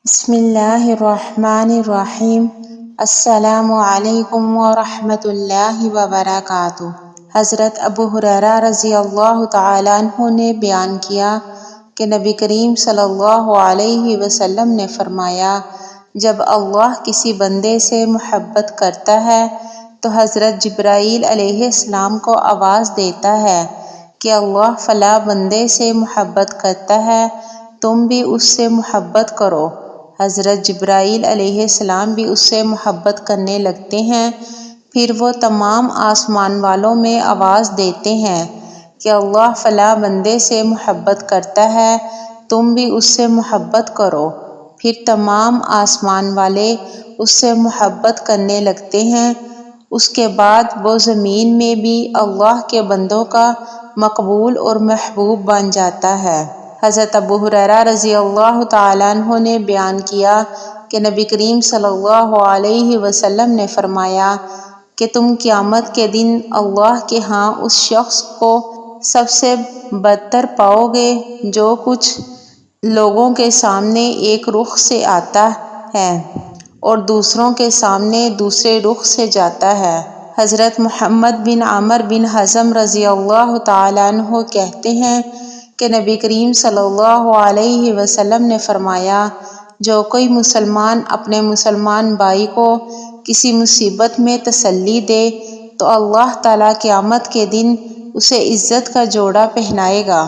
بسم اللہ الرحمن الرحیم۔ السلام علیکم ورحمۃ اللہ وبرکاتہ۔ حضرت ابو ہریرہ رضی اللہ تعالیٰ عنہ نے بیان کیا کہ نبی کریم صلی اللہ علیہ وسلم نے فرمایا، جب اللہ کسی بندے سے محبت کرتا ہے تو حضرت جبرائیل علیہ السلام کو آواز دیتا ہے کہ اللہ فلاں بندے سے محبت کرتا ہے، تم بھی اس سے محبت کرو۔ حضرت جبرائیل علیہ السلام بھی اس سے محبت کرنے لگتے ہیں، پھر وہ تمام آسمان والوں میں آواز دیتے ہیں کہ اللہ فلاں بندے سے محبت کرتا ہے، تم بھی اس سے محبت کرو۔ پھر تمام آسمان والے اس سے محبت کرنے لگتے ہیں۔ اس کے بعد وہ زمین میں بھی اللہ کے بندوں کا مقبول اور محبوب بن جاتا ہے۔ حضرت ابو ہریرہ رضی اللہ تعالیٰ عنہ نے بیان کیا کہ نبی کریم صلی اللہ علیہ وسلم نے فرمایا کہ تم قیامت کے دن اللہ کے ہاں اس شخص کو سب سے بدتر پاؤ گے جو کچھ لوگوں کے سامنے ایک رخ سے آتا ہے اور دوسروں کے سامنے دوسرے رخ سے جاتا ہے۔ حضرت محمد بن عمرو بن حزم رضی اللہ تعالیٰ عنہ کہتے ہیں کہ نبی کریم صلی اللہ علیہ وسلم نے فرمایا، جو کوئی مسلمان اپنے مسلمان بھائی کو کسی مصیبت میں تسلی دے تو اللہ تعالیٰ قیامت کے دن اسے عزت کا جوڑا پہنائے گا۔